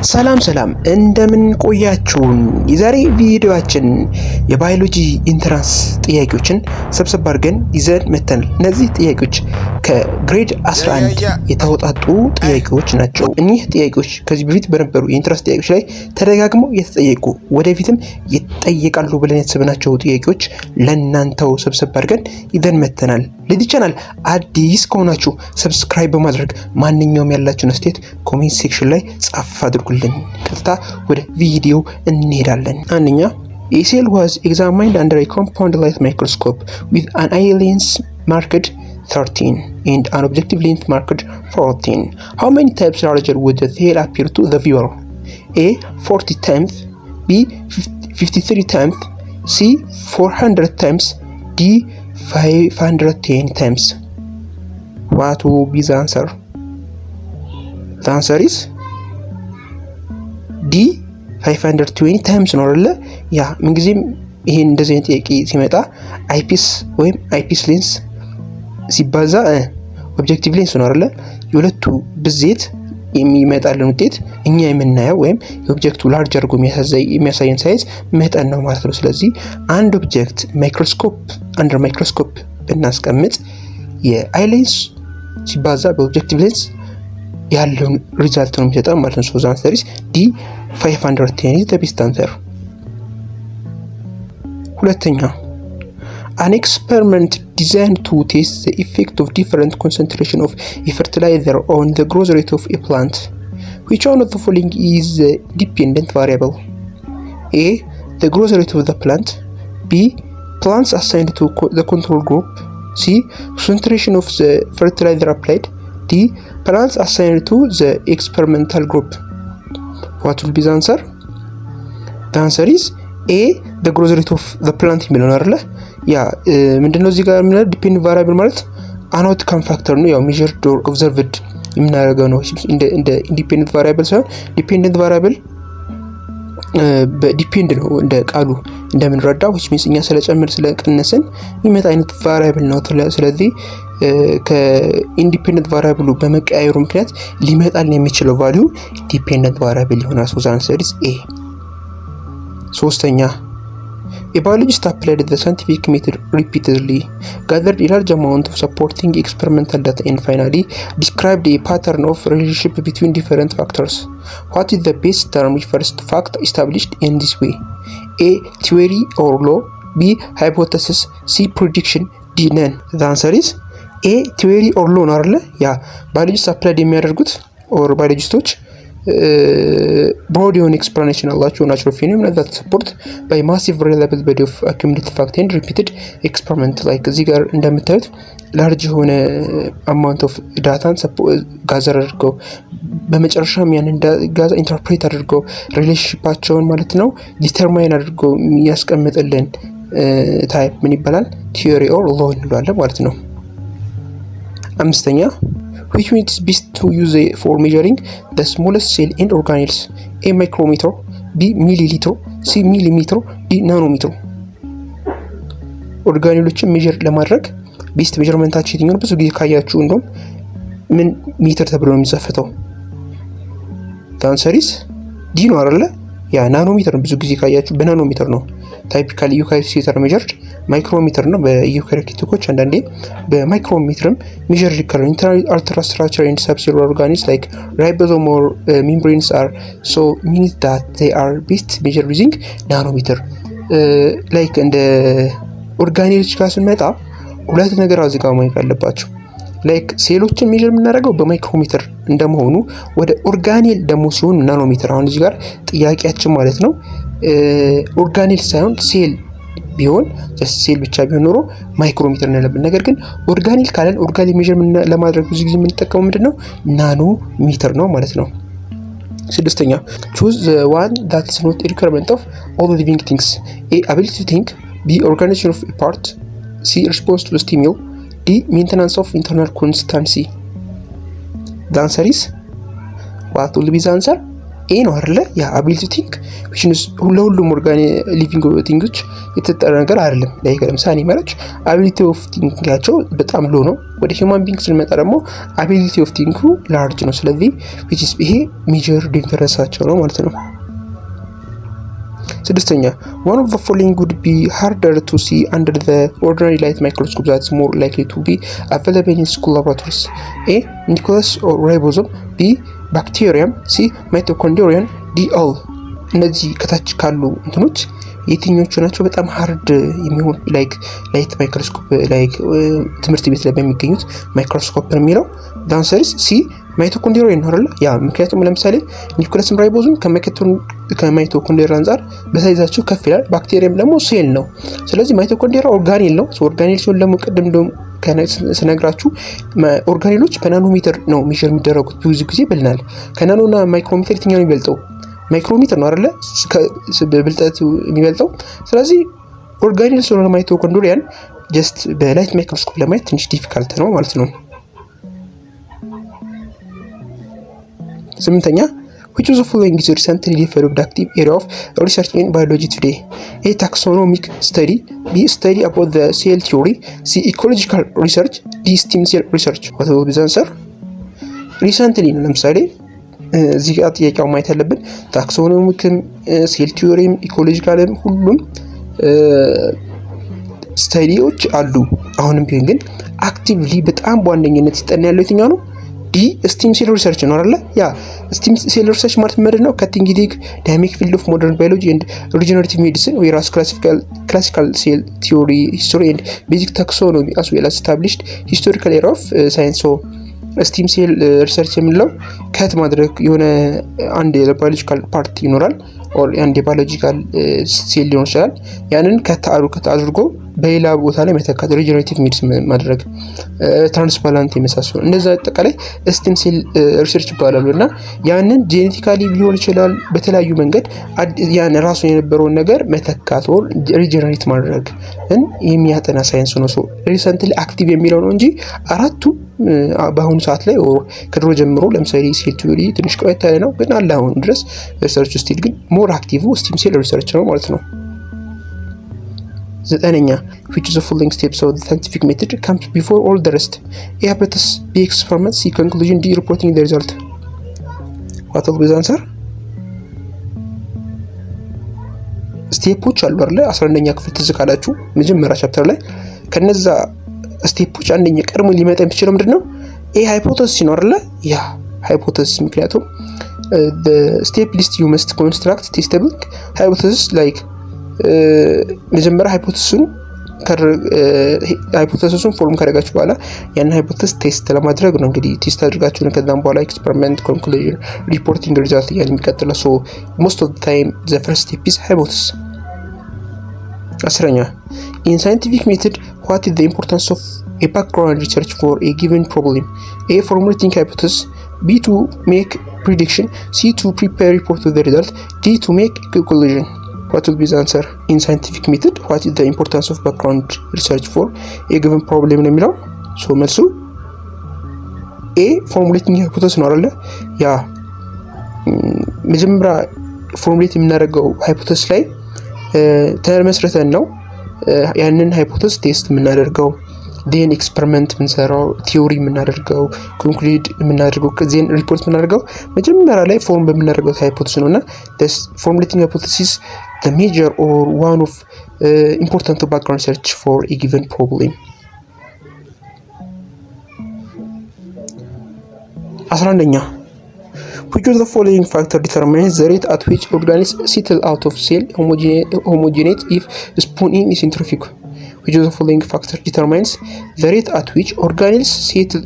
ሰላም እንደምን ቆያችሁን? የዛሬ ቪዲዮአችን የባዮሎጂ ኢንትራንስ ጥያቄዎችን ሰብሰብ አድርገን ይዘን መተናል። እነዚህ ጥያቄዎች ከግሬድ 11 የተወጣጡ ጥያቄዎች ናቸው። እኚህ ጥያቄዎች ከዚህ በፊት በነበሩ የኢንትራንስ ጥያቄዎች ላይ ተደጋግመው የተጠየቁ ወደፊትም ይጠየቃሉ ብለን ያሰብናቸው ጥያቄዎች ለእናንተው ሰብሰብ አድርገን ይዘን መተናል። ለዚህ ቻናል አዲስ ከሆናችሁ ሰብስክራይብ በማድረግ ማንኛውም ያላችሁን አስተያየት ኮሜንት ሴክሽን ላይ ጻፍ አድርጉልን። ቀጥታ ወደ ቪዲዮ እንሄዳለን። አንደኛ a cell was examined under a compound light microscope with an eye lens marked 13 and an objective lens marked 14. How many times larger would the cell appear to the viewer? A 40 times, B 53 times, C 400 times, D 510 times. What will be the answer? The answer is D 520 times ነው አይደለ? ያ ምንጊዜም ይሄን እንደዚህ አይነት ጥያቄ ሲመጣ አይፒስ ወይም አይፒስ ሌንስ ሲባዛ ኦብጀክቲቭ ሌንስ ነው አይደለ? የሁለቱ ብዜት የሚመጣልን ውጤት እኛ የምናየው ወይም የኦብጀክቱ ላርጅ አድርጎ የሚያሳየን ሳይዝ መጠን ነው ማለት ነው። ስለዚህ አንድ ኦብጀክት አንደር ማይክሮስኮፕ ብናስቀምጥ የአይ ሌንስ ሲባዛ በኦብጀክቲቭ ሌንስ ያለውን ሪዛልት ነው የሚሰጠው ማለት ነው። ሶ አንሰር ኢዝ ዲ 510 is the best answer። ሁለተኛ an experiment designed to test the effect of different concentration of a fertilizer on the growth rate of a plant. Which one of the following is the dependent variable? A the growth rate of the plant, B plants assigned to the control group, C concentration of the fertilizer applied, D plants assigned to the experimental group. What will be the answer? The answer is A the growth rate of the plant የሚለው አይደለ? ያ ምንድነው እዚህ ጋር ምን ዲፔንደንት ቫሪያብል ማለት አን አውትካም ፋክተር ነው። ያው ሜዠርድ ኦር ኦብዘርቭድ የምናደርገው ነው እንደ ኢንዲፔንደንት ቫሪያብል ሳይሆን ዲፔንደንት ቫሪያብል በዲፔንድ ነው እንደ ቃሉ እንደምንረዳው which means እኛ ስለጨመር ስለቀነስን የሚመጣ አይነት ቫሪያብል ነው። ስለዚህ ከኢንዲፔንደንት ቫሪያብሉ በመቀያየሩ ምክንያት ሊመጣልን የሚችለው ቫልዩ ዲፔንደንት ቫሪያብል ይሆናል። ሶ አንሰር ኢዝ ኤ። ሶስተኛ a biologist applied the scientific method repeatedly, gathered a large amount of supporting experimental data and finally described a pattern of relationship between different factors. What is the best term refers to fact established in this way? A theory or law, B hypothesis, C prediction, D none. The answer is A theory or law ነው አይደለ? ያ ባዮሎጂስት አፕላይድ የሚያደርጉት ኦር ባዮሎጂስቶች broad የሆነ explanation አላቸው natural phenomena that support by massive reliable body of accumulated fact and repeated experiment like እዚህ ጋር እንደምታዩት large የሆነ amount of data ጋዘር አድርገው በመጨረሻም ያንን ጋዛ ኢንተርፕሬት አድርገው ሪሌሽንሺፓቸውን ማለት ነው ዲተርማይን አድርገው ያስቀምጥልን ታይፕ ምን ይባላል? theory or law እንለዋለን ማለት ነው። አምስተኛ which method is best to use for measuring the smallest cell and organelles? A micrometer, B milliliter, C millimeter, D nanometer. ኦርጋኔሎችን ሜዠር ለማድረግ ቤስት ሜዠርመንታችን የትኛው ነው? ብዙ ጊዜ ካያችሁ እንደውም ምን ሜትር ተብሎ ነው የሚዘፈተው? the answer is D ነው አይደለ? ያ ናኖሜትር ነው። ብዙ ጊዜ ካያችሁ በናኖሜትር ነው ታይፒካሊ ዩካሪዮት ሜዠርድ ማይክሮሜትር ነው በዩካሪዮቲኮች አንዳንዴ በማይክሮሜትርም ሜዠር ይካላል። ኢንተርናል ስትራክቸር ኤንድ ሰብሴሉላር ኦርጋኒልስ ላይክ ራይቦሶም ኦር ሜምብሬንስ አር ሶ ሚኒት ዳት ዜይ አር ቤስት ሜዠር ዩዚንግ ናኖሜትር። ላይክ እንደ ኦርጋኒሎች ጋር ስንመጣ ሁለት ነገር እዚህ ጋር ማየት አለባችሁ። ላይክ ሴሎችን ሜዠር የምናደርገው በማይክሮሜትር እንደመሆኑ ወደ ኦርጋኔል ደግሞ ሲሆን ናኖሜትር። አሁን እዚህ ጋር ጥያቄያችን ማለት ነው ኦርጋኔል ሳይሆን ሴል ቢሆን ሴል ብቻ ቢሆን ኖሮ ማይክሮሜትር እንለብን። ነገር ግን ኦርጋኔል ካለን ኦርጋኔል ሜዠር ለማድረግ ብዙ ጊዜ የምንጠቀመው ምንድነው ናኖ ሜትር ነው ማለት ነው። ስድስተኛ choose the one that is not a requirement of all living things. A ability to think, B organization of a part, C response to the stimuli, D maintenance of internal constancy. The answer is what will be the answer? ኤ ነው አይደለ? ያ አቢሊቲ ቲንክ which is ለሁሉም ሊቪንግ ቲንግስ የተጠረ ነገር አይደለም። ላይክ ለምሳሌ አኒማሎች አቢሊቲ ኦፍ ቲንኪንጋቸው በጣም ሎ ነው። ወደ ሂውማን ቢንግ ስንመጣ ደግሞ አቢሊቲ ኦፍ ቲንኩ ላርጅ ነው። ስለዚህ which is ይሄ ሜጀር ዲፈረንሳቸው ነው ማለት ነው። ስድስተኛ one of the following would be harder to see under the ordinary light microscope that's more likely to be available in school laboratories. A. nucleus or ribosome. B. bacterium. C. mitochondrion. D. all. እነዚህ ከታች ካሉ እንትኖች የትኞቹ ናቸው በጣም ሃርድ የሚሆን ላይክ ላይት ማይክሮስኮፕ ላይክ ትምህርት ቤት ላይ በሚገኙት ማይክሮስኮፕ የሚለው ዳንሰርስ ሲ ማይቶኮንድሪያ ነው አይደል? ያ ምክንያቱም ለምሳሌ ኒውክሊየስም ራይቦዝም ከማይቶኮንድሪያ አንፃር በሳይዛቸው ከፍ ይላል። ባክቴሪያም ደግሞ ሴል ነው። ስለዚህ ማይቶኮንድሪያ ኦርጋኔል ነው። ኦርጋኔል ሲሆን ደግሞ ቅድም ስነግራችሁ ኦርጋኔሎች በናኖሜትር ነው ሜዥር የሚደረጉት ብዙ ጊዜ ብለናል። ከናኖና ማይክሮሜትር የትኛው ነው የሚበልጠው? ማይክሮሜትር ነው አይደለ? በብልጠቱ የሚበልጠው። ስለዚህ ኦርጋኔል ስለሆነ ማይቶኮንድሪያን ጀስት በላይት ማይክሮስኮፕ ለማየት ትንሽ ዲፊካልት ነው ማለት ነው። ስምንተኛ which of the following is recently developed active area of research in biology today? A. taxonomic study. B. study about the cell theory. C. ecological research. D. stem cell research. What will be the answer? recently ነው ለምሳሌ እዚህ ጋር ጥያቄው ማየት ያለብን ታክሶኖሚክም ሴል ቲዮሪም ኢኮሎጂካልም ሁሉም ስተዲዎች አሉ። አሁንም ቢሆን ግን አክቲቭሊ በጣም በዋነኝነት ሲጠና ያለው የትኛው ነው? ዲ ስቲም ሴል ሪሰርች ነው አይደል? ያ ስቲም ሴል ሪሰርች ማለት ምንድን ነው? ከቲንግ ዲግ ዳይናሚክ ፊልድ ኦፍ ሞደርን ባዮሎጂ ኤንድ ሪጀነሬቲቭ ሜዲሲን ዌራስ ክላሲካል ሴል ቲዮሪ ሂስቶሪ ኤንድ ቤዚክ ታክሶኖሚ አስ ዌል አስ ስታብሊሽድ ሂስቶሪካል ኤራ ኦፍ ሳይንስ። ስቲም ሴል ሪሰርች የምንለው ከት ማድረግ የሆነ አንድ የባዮሎጂካል ፓርት ይኖራል ኦር አንድ የባዮሎጂካል ሴል ሊሆን ይችላል። ያንን ከት አድርጎ በሌላ ቦታ ላይ መተካት ሪጀነሬቲቭ ሜዲሲን ማድረግ ትራንስፕላንት የመሳሰሉ እንደዛ አጠቃላይ ስቲም ሴል ሪሰርች ይባላሉ። እና ያንን ጄኔቲካሊ ሊሆን ይችላል በተለያዩ መንገድ ያን ራሱ የነበረውን ነገር መተካት ኦር ሪጀነሬት ማድረግ የሚያጠና ሳይንስ ነው። ሪሰንትሊ አክቲቭ የሚለው ነው እንጂ አራቱ በአሁኑ ሰዓት ላይ ኦር ከድሮ ጀምሮ ለምሳሌ ሴል ቲዮሪ ትንሽ ቆይታ ያለ ነው፣ ግን አለ አሁን ድረስ ሪሰርች ስቲል ግን ሞር አክቲቭ ስቲም ሴል ሪሰርች ነው ማለት ነው። ዘጠነኛ which of the following steps of the scientific method comes before all the rest? A. hypothesis. B. experiment. C. conclusion. D. reporting the result. what will be the answer? ስቴፖች አሉ አይደል? 11ኛ ክፍል ትዝ ካላችሁ መጀመሪያ ቻፕተር ላይ ከነዛ ስቴፖች አንደኛ ቀድሞ ሊመጣ የሚችለው ምንድነው? ኤ ሃይፖቴሲስ ነው አይደል? ያ ሃይፖቴሲስ ምክንያቱም the step list you must construct testable hypothesis like መጀመሪያ ሃይፖቴሲሱን ፎርም ካደረጋችሁ በኋላ ያን ሃይፖቴሲስ ቴስት ለማድረግ ነው። እንግዲህ ቴስት አድርጋችሁ ነው ከዛም በኋላ ኤክስፐሪመንት ኮንክሉዥን ሪፖርቲንግ ሪዛልት እያለ የሚቀጥለው። ሶ ሞስት ኦፍ ዘ ታይም ዘ ፈርስት ስቴፕ ኢዝ ሃይፖቴሲስ። 10ኛ in scientific method what is the importance of a background research for a given problem? A. formulating hypothesis. B. to make prediction. C. to prepare report to the result. D. to make conclusion. what will be the answer? in scientific method what is the importance of background research for a given problem ነው የሚለው። ሶ መልሱ ኤ ፎርሙሌቲንግ ሃይፖቴሲስ ነው አይደል? ያ መጀመሪያ ፎርሙሌት የምናደርገው ሃይፖቴሲስ ላይ ተመስርተን ነው ያንን ሃይፖቴሲስ ቴስት የምናደርገው፣ ዴን ኤክስፐሪመንት የምንሰራው፣ ቲዮሪ የምናደርገው፣ ኮንክሉድ የምናደርገው፣ ከዚህን ሪፖርት የምናደርገው መጀመሪያ ላይ ፎርም በምናደርገው ሃይፖቴሲስ ነውና ፎርሙሌቲንግ ሃይፖቴሲስ the major or one of important background research for a given problem. 11ኛ which of the following factor determines the rate at which organisms settle out of cell homogeneity if spun in centrifuge? which of the following factor determines the rate at which organisms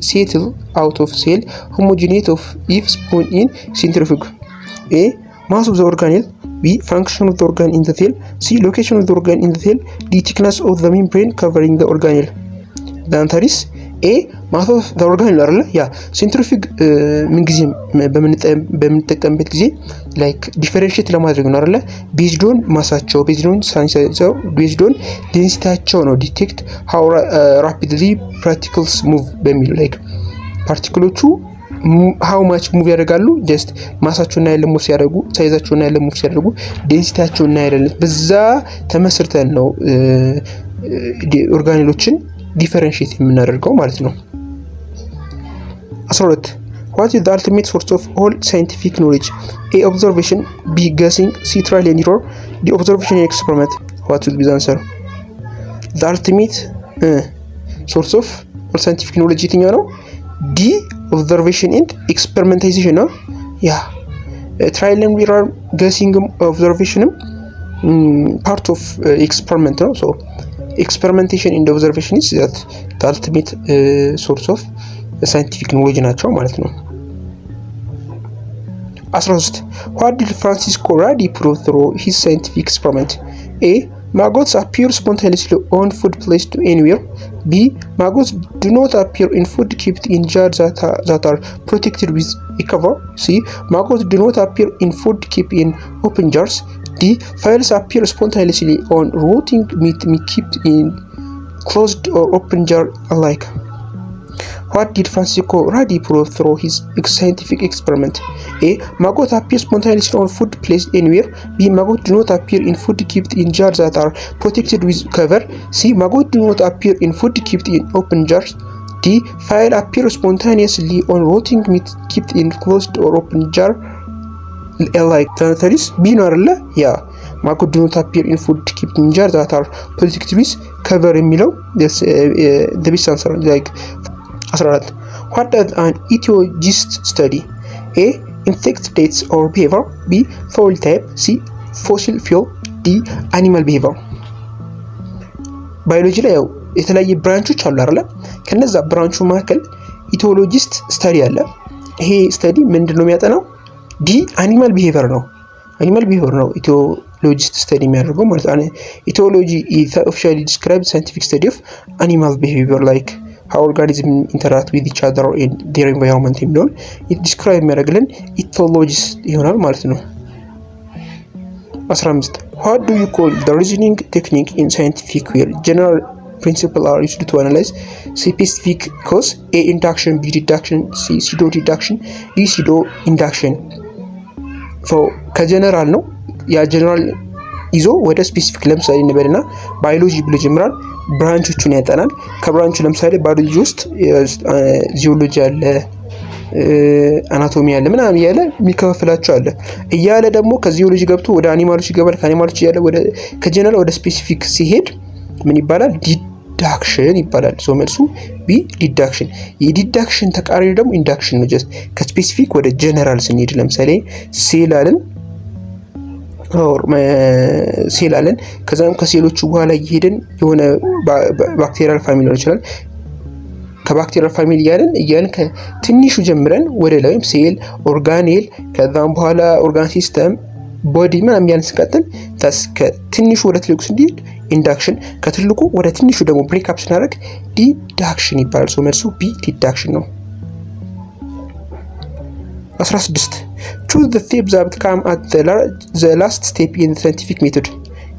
settle out of cell homogeneity if spun in centrifuge? A. mass of the organelle. B. function of the organ in the cell. C. location of the organ in the cell. D. thickness of the membrane covering the organelle. the answer is A. mass of the organelle አይደል? ያ ሴንትሪፊግ ምን ጊዜ በምንጠቀምበት ጊዜ ላይክ ዲፈረንሺየት ለማድረግ ነው አይደል? ቤዝድ ኦን ማሳቸው፣ ቤዝድ ኦን ሳይንሳቸው፣ ቤዝድ ኦን ዴንሲቲያቸው ነው ዲቴክት ሃው ራፒድሊ ፓርቲክልስ ሙቭ በሚል ላይክ ፓርቲክሎቹ ሃው ማች ሙቭ ያደርጋሉ ጀስት ማሳቸውና ያለ ሙቭ ሲያደርጉ ሳይዛቸውና ያለ ሙቭ ሲያደርጉ ዴንሲቲያቸውና ያለ በዛ ተመስርተን ነው ኦርጋኔሎችን ዲፈረንሺየት የምናደርገው ማለት ነው። 12 What is the ultimate source of all scientific knowledge? A. Observation. B. Guessing. C. Trial and error. D. Observation and experiment. What will be the answer? The ultimate source of all scientific knowledge የትኛው ነው? D. Observation and experimentation ነው። ያ trial and error, guessing, observation part of experiment ነው። So experimentation and observation is that the ultimate source of scientific knowledge ናቸው ማለት ነው። 13 What did Francisco Redi prove through his scientific experiment? A. Maggots appear spontaneously on food placed anywhere. B. Maggots do not appear in food kept in jars that are protected with a cover. C. Maggots do not appear in food kept in open jars. D. Flies appear spontaneously on rotting meat kept in closed or open jar alike. What did Francisco Redi prove through his scientific experiment? A. Maggots appear spontaneously on food placed anywhere. B. Maggots do not appear in food kept in jars that are protected with cover. C. Maggots do not appear in food kept in open jars. D. Flies appear spontaneously on rotting meat kept in closed or open jar alike. The answer is B ነው አይደለ? ያ Maggots do not appear in food kept in jars that are protected with cover የሚለው the best answer like 14 What does an etiologist study? A. Insect dates or behavior. B. Soil type. C. Fossil fuel. D. Animal behavior. ባዮሎጂ ላይ ያው የተለያየ ብራንቾች አሉ አይደል? ከነዛ ብራንቹ መካከል ኢቲዮሎጂስት ስተዲ አለ። ይሄ ስተዲ ምንድነው የሚያጠናው? ዲ አኒማል ቢሄቪየር ነው። አኒማል ቢሄቪየር ነው ኢቲዮሎጂስት ስተዲ የሚያደርገው ማለት ነው። ኢቲዮሎጂ is the officially described scientific study of animal behavior like how organisms interact with each other in their environment የሚለውን ዲስክራይብ የሚያደርግልን ኢቲዮሎጂስት ይሆናል ማለት ነው። 15 What do you call the reasoning technique in scientific where general principles are used to analyze specific cause? A. Induction. B. Deduction. C. Pseudo deduction. D. Pseudo induction. So ከጀነራል ነው ያ ጀነራል ይዞ ወደ ስፔሲፊክ ለምሳሌ እንበልና ባዮሎጂ ብሎ ጀምራል ብራንቾቹን ያጠናል። ከብራንቹ ለምሳሌ ባዮሎጂ ውስጥ ጂኦሎጂ አለ፣ አናቶሚ አለ፣ ምናምን ያለ የሚከፋፍላቸው አለ እያለ ደግሞ ከጂኦሎጂ ገብቶ ወደ አኒማሎች ይገባል። ከአኒማሎች ያለ ወደ ከጀነራል ወደ ስፔሲፊክ ሲሄድ ምን ይባላል? ዲዳክሽን ይባላል። ሶ መልሱ ቢ ዲዳክሽን። የዲዳክሽን ተቃራኒ ደግሞ ኢንዳክሽን ነው። ጀስት ከስፔሲፊክ ወደ ጀነራል ስንሄድ ለምሳሌ ሴል አለን ከዛም ከሴሎቹ በኋላ እየሄድን የሆነ ባክቴሪያል ፋሚሊ ሊሆን ይችላል። ከባክቴሪያል ፋሚሊ እያለን ከትንሹ ጀምረን ወደ ላይም ሴል፣ ኦርጋኔል ከዛም በኋላ ኦርጋን ሲስተም፣ ቦዲ ምናምን እያልን ስንቀጥል ከትንሹ ወደ ትልቁ ስንሄድ ኢንዳክሽን፣ ከትልቁ ወደ ትንሹ ደግሞ ብሬክ አፕ ስናደርግ ዲዳክሽን ይባላል። ሶ መልሱ ቢ ዲዳክሽን ነው። 16 Choose the steps that come at the last step in the scientific method.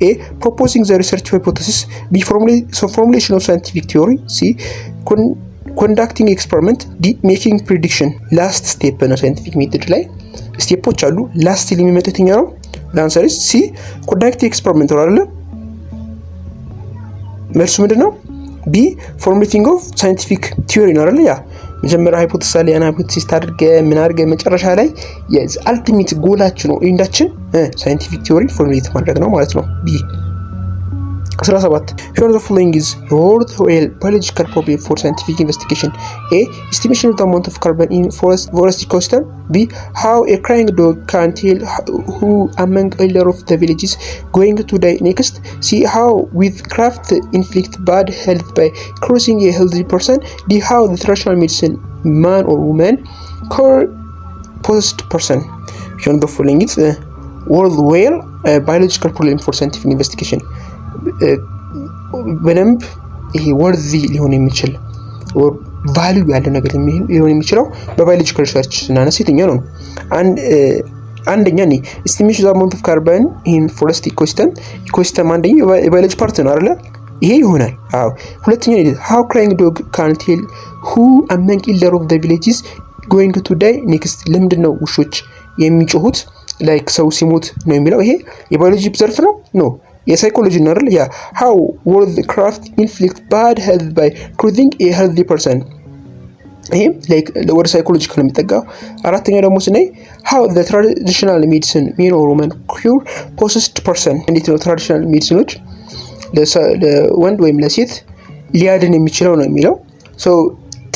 A. Proposing the research hypothesis. B. Formulation of scientific theory. C. Conducting experiment. D. Making prediction. Last step ነው scientific method ላይ ስቴፖች አሉ። ላስት የሚመጡት የትኛው ነው? The answer is C. Conducting experiment ነው አይደል? መልሱ ምንድነው? B. Formulating of scientific theory ነው አይደል? ያ መጀመሪያ ሃይፖቴሲስ አለ። ያን ሃይፖቴሲስ ታድርገ ምን አድርገ መጨረሻ ላይ የአልቲሜት ጎላችን ነው ኢንዳችን ሳይንቲፊክ ቲዮሪ ፎርሙሌት ማድረግ ነው ማለት ነው። ቢ 17 Here the following is worthwhile biological problem for scientific investigation. A. Estimation of the amount of carbon in forest ecosystem. B. How a crying dog can tell who among elder of the village is going to die next. C. How witchcraft inflict bad health by crossing a healthy person. D. How the traditional medicine man or woman cure possessed person. Here the following is worthwhile biological problem for scientific investigation. በደንብ ይሄ ወርዚ ሊሆን የሚችል ቫልዩ ያለው ነገር ሊሆን የሚችለው በባዮሎጂካል ሪሰርች ስናነሳ የትኛው ነው? አንደኛ ነው estimation of the amount of carbon in forest ecosystem አንደኛው የባዮሎጂ ፓርት ነው አይደል? ይሄ ይሆናል። አዎ ሁለተኛው how crying dog can tell who among elder of the villages going to die next? ለምንድን ነው ውሾች የሚጮሁት ላይክ ሰው ሲሞት ነው የሚለው? ይሄ የባዮሎጂ ዘርፍ ነው? ኖ የሳይኮሎጂ ነው አይደል? ያ how will the craft inflict bad health by clothing a healthy person? ይሄም ላይክ ወደ ሳይኮሎጂካል የሚጠጋው። አራተኛው ደግሞ ስናይ how the traditional medicine men or women cure possessed person? እንዴት ነው ትራዲሽናል ሜዲሲኖች ለወንድ ወይም ለሴት ሊያድን የሚችለው ነው የሚለው። ሶ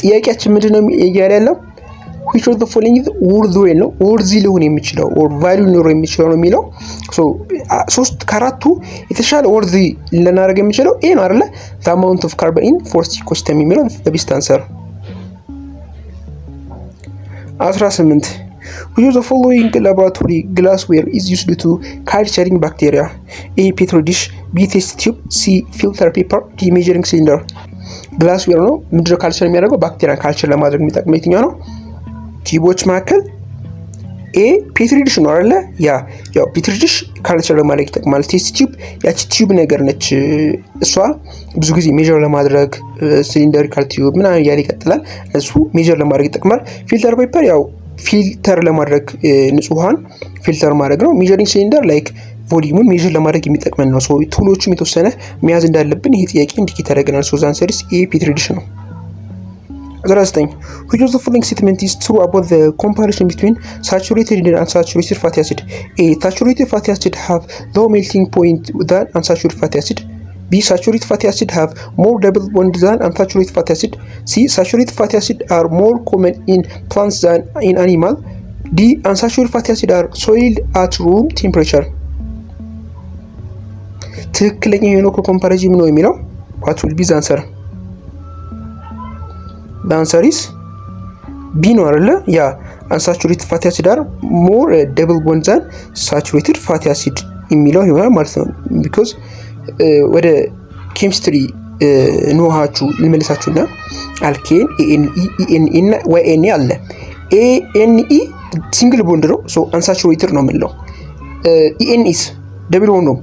ጥያቄያችን ምንድነው እያለ ያለው? which of the following is worthy ነው worthy ሊሆን የሚችለው or value ሊኖረው የሚችለው ነው የሚለው። ሶ ሶስት ከአራቱ የተሻለ worthy ልናደርግ የሚችለው ኤ ነው አይደለ? the amount of carbon in forced ecosystem የሚለው the best answer። 18 which of the following laboratory glassware is used to culturing bacteria? A petri dish, B test tube, C filter paper, D measuring cylinder። ግላስዌር ነው ምንድነው ካልቸር የሚያደርገው? ባክቴሪያ ካልቸር ለማድረግ የሚጠቅመው የትኛው ነው? ቲዩቦች መካከል ኤ ፔትሪ ዲሽ ነው አይደለ? ያው ፔትሪ ዲሽ ካልቸር ለማድረግ ይጠቅማል። ቴስት ቲዩብ ያቺ ቲዩብ ነገር ነች። እሷ ብዙ ጊዜ ሜጀር ለማድረግ ሲሊንደሪካል ቲዩብ ምናምን እያለ ይቀጥላል። እሱ ሜጀር ለማድረግ ይጠቅማል። ፊልተር ፔፐር ያው ፊልተር ለማድረግ ንጹህ ውሃን ፊልተር ማድረግ ነው። ሜጀሪንግ ሲሊንደር ላይክ ቮሊዩሙን ሜጀር ለማድረግ የሚጠቅመን ነው። ሶ ቱሎቹም የተወሰነ መያዝ እንዳለብን ይሄ ጥያቄ ኢንዲኬት ያደርገናል። ሶ ዛንሰሪስ ኤ ፔትሪ ዲሽ ነው። 19 which of the following statement is true about the comparison between saturated and unsaturated fatty acid? A saturated fatty acid have low melting point than unsaturated fatty acid. B saturated fatty acid have more double bond than unsaturated fatty acid. C saturated fatty acid are more common in plants than in animal. D unsaturated fatty acid are soiled at room temperature. ትክክለኛ የሆነው ኮምፓሪዝን ነው የሚለው what will be the answer? the answer is B ነው አይደለ? ያ unsaturated fatty acid are more double bond than saturated fatty acid የሚለው ይሆናል ማለት ነው። because ወደ ኬሚስትሪ ንውሃችሁ ልመልሳችሁና አልኬን ኤንኢ እና ዋይኤንኢ አለ። ኤንኢ ሲንግል ቦንድ ነው ሶ unsaturated ነው የምንለው። ኢኤንኢስ ደብል ቦንድ ነው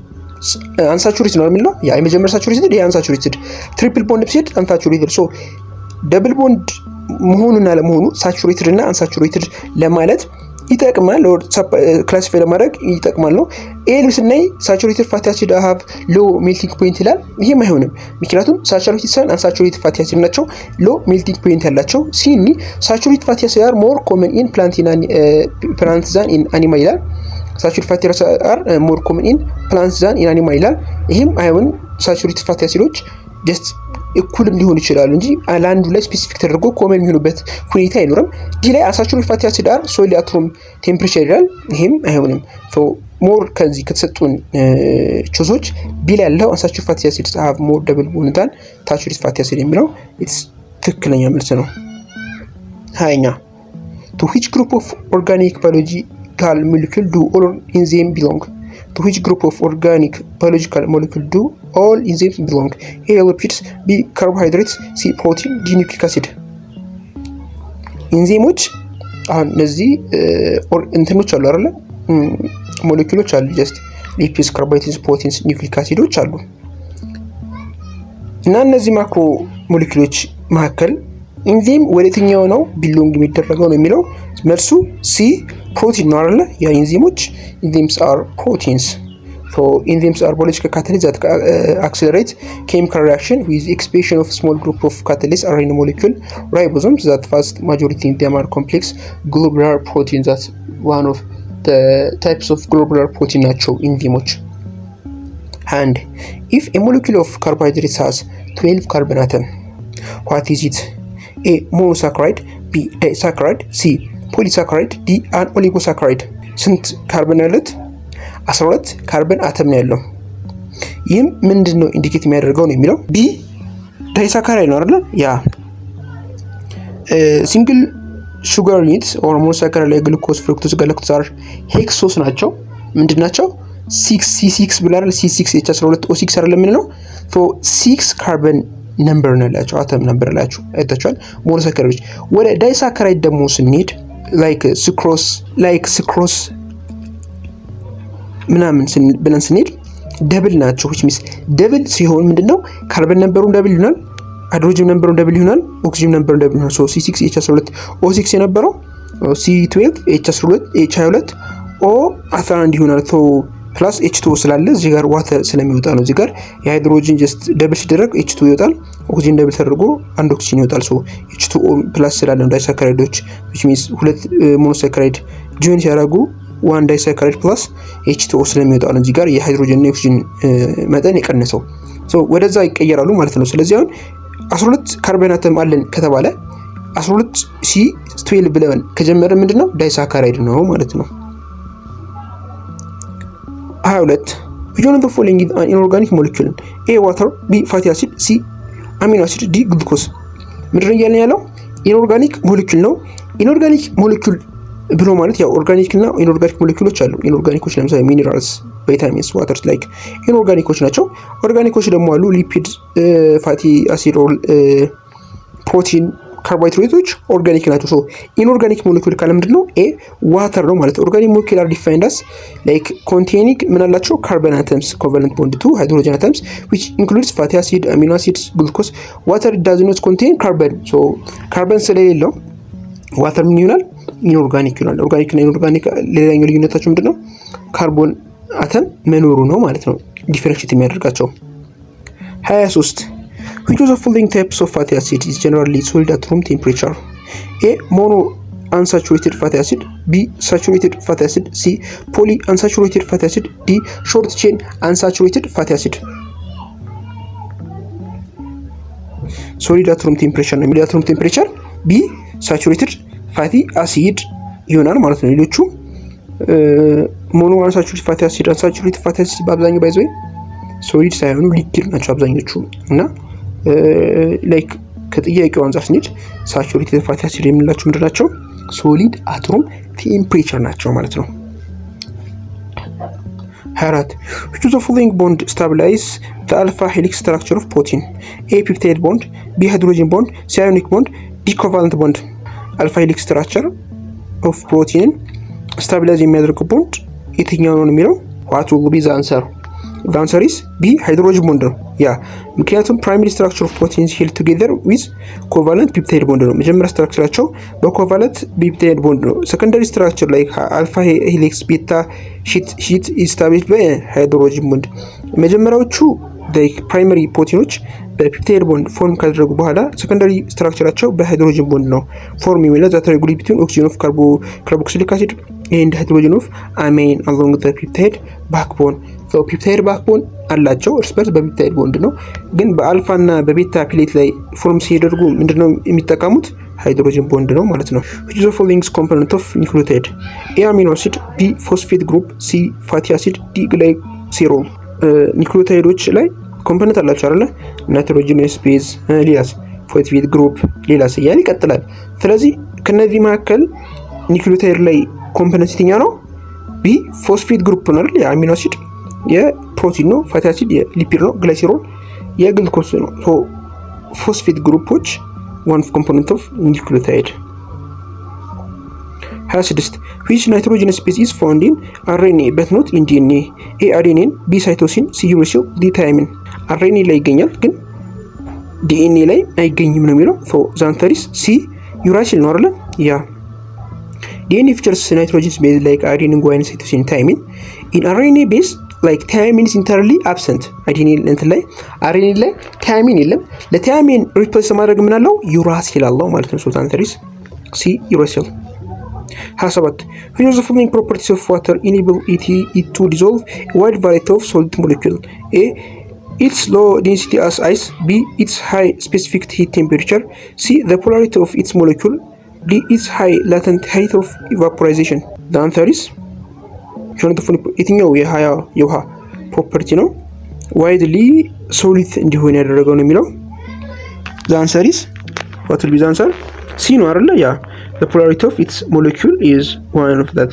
unsaturated ነው የምንለው። ያ የመጀመሪያ saturated ያ unsaturated ትሪፕል ቦንድ ሲሄድ unsaturated ሶ ደብል ቦንድ መሆኑና ለመሆኑ ሳቹሬትድ እና አንሳቹሬትድ ለማለት ይጠቅማል። ኦር ክላሲፋይ ለማድረግ ይጠቅማል ነው። ኤል ስናይ ሳቹሬትድ ፋቲ አሲድ ሃቭ ሎ ሜልቲንግ ፖይንት ይላል። ይሄም አይሆንም ምክንያቱም ሳቹሬትድ ሳን አንሳቹሬትድ ፋቲ አሲድ ናቸው ሎ ሜልቲንግ ፖይንት ያላቸው። ሲኒ ሳቹሬትድ ፋቲ አሲድ አር ሞር ኮመን ኢን ፕላንት ዛን ኢን አኒማል ይላል። ሳቹሬትድ ፋቲ አሲድ አር ሞር ኮመን ኢን ፕላንት ዛን ኢን አኒማል ይላል። ይሄም አይሆንም። ሳቹሬትድ ፋቲ አሲዶች ጀስት እኩልም ሊሆን ይችላሉ እንጂ ለአንዱ ላይ ስፔሲፊክ ተደርጎ ኮመን የሚሆኑበት ሁኔታ አይኖርም። ዲ ላይ አንሳቹሬትድ ፋቲ አሲድ አር ሶይል አት ሩም ቴምፕሬቸር ይላል። ይሄም አይሆንም። ሶ ሞር ከዚህ ከተሰጡን ቾዞች ቢ ላይ ያለው አንሳቹሬትድ ፋቲ አሲድ ሃቭ ሞር ደብል ቦንድ ዛን ሳቹሬትድ ፋቲ አሲድ የሚለው ትክክለኛ መልስ ነው። 20ኛ to which group of organic biological molecule do all enzymes belong? To which group of organic biological molecule do all enzymes belong? A lipids, B carbohydrates, C protein, D nucleic acid. ኢንዛይሞች አሁን እነዚህ እንትኖች አሉ አይደል? ሞለኪውሎች አሉ ጀስት ሊፒድስ፣ ካርቦሃይድሬትስ፣ ፕሮቲንስ፣ ኒውክሊክ አሲዶች አሉ። እና እነዚህ ማክሮ ሞለኪውሎች መካከል ኢንዛይም ወደየትኛው ነው ቢሎንግ የሚደረገው ነው የሚለው መልሱ ሲ ፕሮቲን ነው አይደል? ያ ኢንዛይሞች enzymes are proteins. So enzymes are biological catalysts that accelerate chemical reaction with expansion of small group of catalysts RNA molecule ribosomes that vast majority of them are complex globular proteins. That's one of the types of globular protein ናቸው ኢንዛይሞች። And if a molecule of carbohydrates has 12 carbon atom, what is it? A monosaccharide, B disaccharide, C polysaccharide, D an oligosaccharide. ስንት ካርበን ያለት? 12 ካርበን አተም ነው ያለው። ይህም ምንድነው ኢንዲኬት የሚያደርገው ነው የሚለው ቢ ዳይሳካራይድ ነው አይደል? ያ ሲንግል ሹገር ዩኒት ኦር ሞኖሳካራይድ ላይ ግሉኮዝ፣ ፍሩክቶዝ፣ ጋላክቶዝ፣ ሄክሶስ ናቸው። ምንድናቸው? 6C6 ብላል። C6 H12 O6 አይደለም ምን ነው? ሶ 6 ካርበን ነምበር ነው ያላቸው አተም ነምበር ያላቸው አይታችኋል። ሞኖሳካራይዶች ወደ ዳይሳካራይድ ደግሞ ስንሄድ ላይክ ስክሮስ ምናምን ብለን ስንሄድ ደብል ናቸው። which means ደብል ሲሆን ምንድነው ካርበን ነምበሩን ደብል ይሆናል፣ ሃይድሮጅን ነምበሩ ደብል ይሆናል፣ ኦክሲጅን ነምበሩ ደብል ይሆናል። ሶ C6H12 O6 የነበረው C12 H12 H22 O11 ይሆናል። ሶ ፕላስ H2O ስላለ እዚህ ጋር ዋተር ስለሚወጣ ነው። እዚህ ጋር የሃይድሮጅን ጀስት ደብል ሲደረግ H2 ይወጣል፣ ኦክሲጅን ደብል ተደርጎ አንድ ኦክሲጅን ይወጣል። ሶ H2O ፕላስ ስላለ ነው ዳይሳካራይዶች which means ሁለት ሞኖሳካራይድ ጆይን ሲያደርጉ ዋን ዳይሳካራይድ ፕላስ H2O ስለሚወጣ ነው እዚህ ጋር የሃይድሮጅን እና ኦክሲጅን መጠን የቀነሰው። ሶ ወደዛ ይቀየራሉ ማለት ነው። ስለዚህ አሁን 12 ካርበን አተም አለን ከተባለ 12 C12 ብለን ከጀመረ ምንድነው ዳይሳካራይድ ነው ማለት ነው። 22 which one of the following is an inorganic molecule? A water, B fatty acid, C amino acid, D glucose። ምንድነው እያልን ያለው ኢንኦርጋኒክ ሞሌኩል ነው። ኢንኦርጋኒክ ሞሌኩል ብሎ ማለት ያው ኦርጋኒክ እና ኢንኦርጋኒክ ሞሌኩሎች አሉ። ኢንኦርጋኒኮች ለምሳሌ ሚኒራልስ፣ ቫይታሚንስ፣ ዋተርስ ላይክ ኢንኦርጋኒኮች ናቸው። ኦርጋኒኮች ደግሞ አሉ ሊፒድ፣ ፋቲ አሲድ፣ ፕሮቲን፣ ካርቦሃይድሬቶች ኦርጋኒክ ናቸው። ሶ ኢንኦርጋኒክ ሞሌኩል ካለ ምንድነው ኤ ዋተር ነው ማለት ነው። ኦርጋኒክ ሞሌኩል አር ዲፋይንድ አስ ላይክ ኮንቴኒንግ ምን አላቸው ካርበን አተምስ ኮቫለንት ቦንድ ቱ ሃይድሮጅን አተምስ which includes fatty acid, amino acids, glucose. Water does not contain carbon. ሶ ካርበን ስለሌለው ዋተር ምን ይሆናል ኢንኦርጋኒክ ይሆናል። ኦርጋኒክ እና ኢንኦርጋኒክ ሌላኛው ልዩነታቸው ምንድነው ካርቦን አተም መኖሩ ነው ማለት ነው ዲፈረንሺየት የሚያደርጋቸው። 23 which of the following types of fatty acid is generally solid at room temperature? A mono unsaturated fatty acid, B saturated fatty acid, C poly unsaturated fatty acid, D short chain unsaturated fatty acid. solid at room temperature ነው። at room temperature B saturated fatty acid ይሆናል ማለት ነው። ሌሎቹ ሞኖ አንሳቹሬትድ ፋቲ አሲድ፣ አንሳቹሬትድ ፋቲ አሲድ በአብዛኛው ባይዘው ሶሊድ ሳይሆኑ ሊኪድ ናቸው አብዛኞቹ እና ላይክ ከጥያቄው አንፃር ስንሄድ ሳቹሬትድ ፋቲ አሲድ የምንላቸው ምንድን ናቸው? ሶሊድ አት ሩም ቴምፕሬቸር ናቸው ማለት ነው። 24 which of the following bond stabilize the alpha helix structure of protein? A peptide bond, B hydrogen bond, C ionic bond, D covalent bond። አልፋ ሄሊክስ ስትራክቸር ኦፍ ፕሮቲንን ስታቢላይዝ የሚያደርገው ቦንድ የትኛው ነው የሚለው what will be the answer? The answer is B ሃይድሮጅን ቦንድ ነው። ያ ምክንያቱም ፕራይመሪ ስትራክቸር ኦፍ ፕሮቲንስ ሄልድ ቱጌዘር ዊዝ ኮቫለንት ፔፕታይድ ቦንድ ነው። መጀመሪያ ስትራክቸራቸው በኮቫለንት ፔፕታይድ ቦንድ ነው። ሰከንዳሪ ስትራክቸር ላይ አልፋ ሄሊክስ፣ ቤታ ሺት ኢስታብሊሽድ በሃይድሮጅን ቦንድ። መጀመሪያዎቹ ፕራይመሪ ፕሮቲኖች በፔፕታይድ ቦንድ ፎርም ካደረጉ በኋላ ሰከንዳሪ ስትራክቸራቸው በሃይድሮጅን ቦንድ ነው ፎርም የሚለው ዛት ሬጉሌት ቢትዊን ኦክሲጅን ኦፍ ካርቦክሲሊክ አሲድ ኤንድ ሃይድሮጅን ኦፍ አሜን አሎንግ ዘ ፔፕታይድ ባክቦን። ሶ ፔፕታይድ ባክቦን አላቸው እርስ በርስ በፔፕታይድ ቦንድ ነው። ግን በአልፋ እና በቤታ ፕሌት ላይ ፎርም ሲያደርጉ ምንድነው የሚጠቀሙት? ሃይድሮጅን ቦንድ ነው ማለት ነው። which is the following component of nucleotide? A amino acid, B phosphate group, C fatty acid, D glycerol። ኒውክሊዮታይዶች ላይ ኮምፖነንት አላቸው አይደለ? ናይትሮጂነስ ቤዝ፣ ሌላስ ፎስፌት ግሩፕ፣ ሌላስ እያለ ይቀጥላል። ስለዚህ ከነዚህ መካከል ኒውክሊዮታይድ ላይ ኮምፖነንት የትኛው ነው? ቢ ፎስፌት ግሩፕ ነው አይደል? የአሚኖ አሲድ የፕሮቲን ነው። ፋቲ አሲድ የሊፒድ ነው። ግላይሴሮል የግሉኮስ ነው። ሶ ፎስፌት ግሩፖች ዋን ኮምፖነንት ኦፍ ኒውክሊዮታይድ። 26 which nitrogenous base is found in RNA but not in DNA? A adenine, B cytosine, C uracil, D thymine። RNA ላይ ይገኛል ግን DNA ላይ አይገኝም ነው የሚለው። ሶ the answer is C uracil ነው አይደል? ያ DNA features nitrogenous base like adenine, guanine, cytosine, thymine. In RNA base like thymine is entirely absent። adenine እንትን ላይ RNA ላይ thymine የለም። ለthymine ሪፕሌስ ማድረግ ምን አለው? uracil አለው ማለት ነው። ሶ the answer is C uracil። 27 which of the following properties of water enable it to dissolve a wide variety of solid molecules? A its low density as ice, B its high specific heat temperature, C the polarity of its molecule, D its high latent height of evaporization። the answer is የትኛው የውሃ ፕሮፐርቲ ነው ዋይድሊ ሶሊድ እንዲሆን ያደረገው ነው የሚለው? the answer is what will be the answer? C ነው አይደለ? ያ the polarity of its molecule is one of that.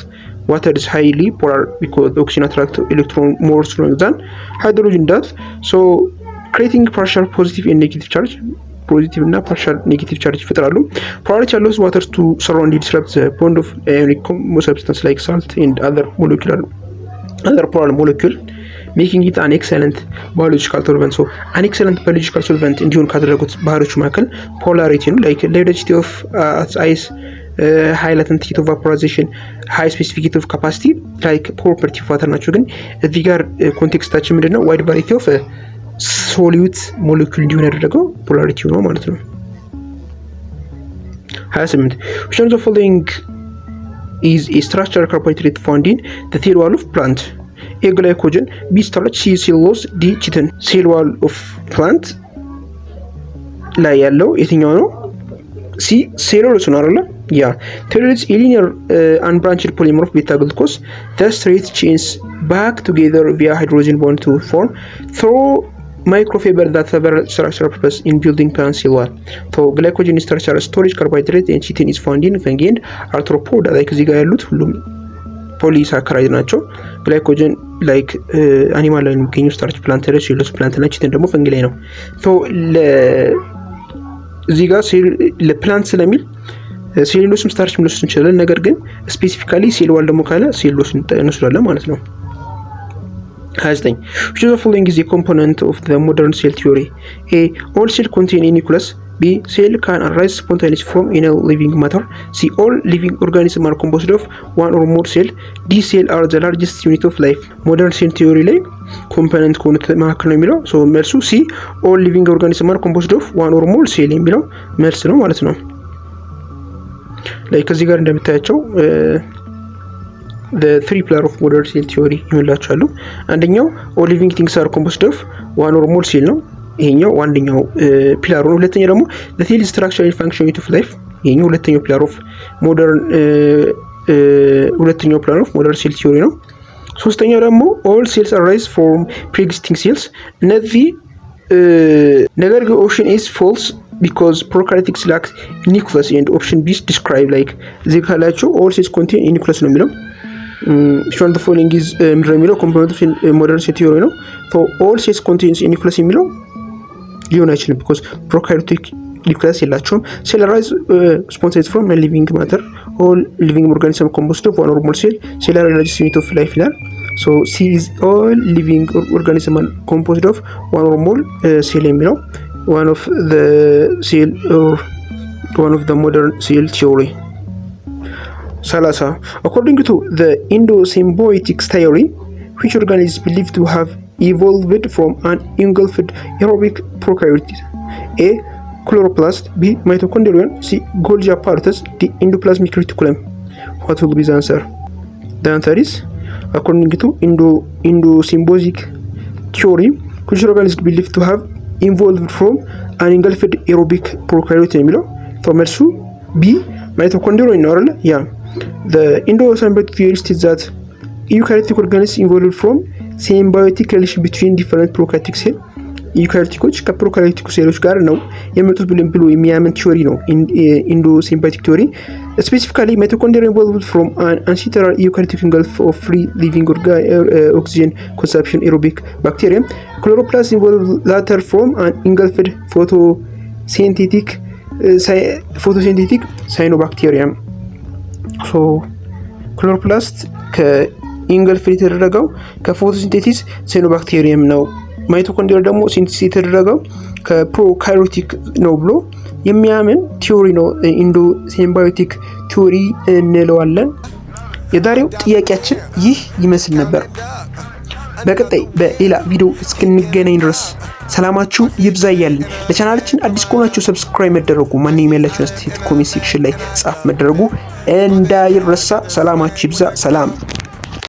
Water is highly polar because the oxygen attracts electron more strong than hydrogen does, so creating partial positive and negative charge. positive እና partial negative charge ይፈጥራሉ። polarity allows water to surround and disrupt the bond of ionic substance like salt and other polar molecule ሜኪንግ ኢት አን ኤክሰለንት ባዮሎጂካል ሶልቨንት። ሶ አን ኤክሰለንት ባዮሎጂካል ሶልቨንት እንዲሆን ካደረጉት ባህሪዎች መካከል ፖላሪቲ ነው። ላይክ ላይቭሊቲ ኦፍ አይስ፣ ሃይ ላተንት ሂት ኦፍ ቫፖራይዜሽን፣ ሃይ ስፔሲፊክ ሂት ኦፍ ካፓሲቲ ላይክ ፕሮፐርቲ ኦፍ ዋተር ናቸው። ግን እዚህ ጋር ኮንቴክስታችን ምንድነው? ዋይድ ቫራይቲ ኦፍ ሶሊዩት ሞለኪውል እንዲሆን ያደረገው ፖላሪቲው ነው ማለት ነው። 28 which one of the following is a structural carbohydrate found in the cell wall of plant? A glycogen, B starch, C cellulose, D chitin። cell wall of plant ላይ ያለው የትኛው ነው? ሲ ሴሉሎስ ነው አይደል? ያ ሴሉሎስ a linear unbranched polymer of beta glucose. The straight chains back together via hydrogen bond to form through microfiber that have a structural purpose in building plant cell wall. So glycogen is structural storage carbohydrate and chitin is found in fungi and arthropoda. like እዚህ ጋር ያሉት ሁሉም ፖሊሳካራይድ ናቸው። ግላይኮጀን ላይክ አኒማል ላይ የሚገኙ ስታርች ፕላንት ላይ፣ ሴሉሎስ ፕላንት ላይ፣ ቺቲን ደግሞ ፈንጊ ላይ ነው። ሶ እዚህ ጋር ለፕላንት ስለሚል ሴሉሎስም ስታርች ምንወስድ እንችላለን። ነገር ግን ስፔሲፊካሊ ሴል ዋል ደግሞ ካለ ሴሉሎስ እንወስዳለን ማለት ነው። 29 which of the following is a component of the modern cell theory? A all cell contain a nucleus. B cell can arise spontaneously from any living matter. C all living organisms are composed of one or more cell. D cell are the largest unit of life. modern cell theory ላይ ኮምፖነንት ከሆኑት መካከል ነው የሚለው። ሶ መልሱ ሲ all living organisms are composed of one or more cell የሚለው መልስ ነው ማለት ነው። ላይክ እዚህ ጋር እንደምታያቸው the three pillar of modern cell theory ይመላቻሉ። አንደኛው all living things are composed of one or more cell ነው። ይሄኛው አንደኛው ፒላር ነው። ሁለተኛው ደግሞ the cell structure and function of life። ይሄኛው ሁለተኛው ፒላር ኦፍ ሞደርን cell theory ነው። ሶስተኛው ደግሞ all cells arise from pre-existing cells። እነዚህ ነገር ግን option is false because prokaryotic lack nucleus and option B is describe like እዚህ ካላችሁ all cells contain a nucleus ነው የሚለው። which one of the following is የሚለው component of modern cell theory ነው። so all cells contains a nucleus የሚለው ሊሆን አይችልም because prokaryotic nucleus የላቸውም። cell arise spontaneously from living matter. all living organisms composed of one or more cell. cell are the largest unit of life ይላል። so C is all living organisms composed of one or more cell የሚለው one of the cell or one of the modern cell theory. 30 according to the endosymbiotic theory, which organism is believed to have evolved from an engulfed aerobic prokaryote? A chloroplast, B mitochondrion, C Golgi apparatus, D endoplasmic reticulum. What will be the answer? The answer is according to endosymbiotic theory, which organism is believed to have evolved from an engulfed aerobic prokaryote የሚለው ተመልሱ B mitochondrion ነው አይደል? ያ the endosymbiotic theory states that eukaryotic organisms evolved from symbiotic relation between different prokaryotic cells. ዩካሪዮቲኮች ከፕሮካሪዮቲክ ሴሎች ጋር ነው የመጡት ብሎ የሚያምን ቲዮሪ ነው ኢንዶሲምባዮቲክ ቲዮሪ። ስፔሲፊካሊ mitochondria evolved from an ancestral eukaryotic engulf of free living oxygen consumption aerobic bacteria. Chloroplast evolved later from an engulfed photosynthetic cyanobacterium. so chloroplast ከኢንገልፍ የተደረገው ከፎቶሲንቴሲስ ሳይኖባክቴሪየም ነው። ማይቶኮንድሪያ ደግሞ ሲንተሲስ የተደረገው ከፕሮካሪዮቲክ ነው ብሎ የሚያምን ቲዮሪ ነው ኢንዶሲምባዮቲክ ቲዮሪ እንለዋለን። የዛሬው ጥያቄያችን ይህ ይመስል ነበር። በቀጣይ በሌላ ቪዲዮ እስክንገናኝ ድረስ ሰላማችሁ ይብዛ እያልን ለቻናላችን አዲስ ከሆናችሁ ሰብስክራይብ መደረጉ ማንኛውም ያላችሁን አስተያየት ኮሜንት ሴክሽን ላይ ጻፍ መደረጉ እንዳይረሳ። ሰላማችሁ ይብዛ። ሰላም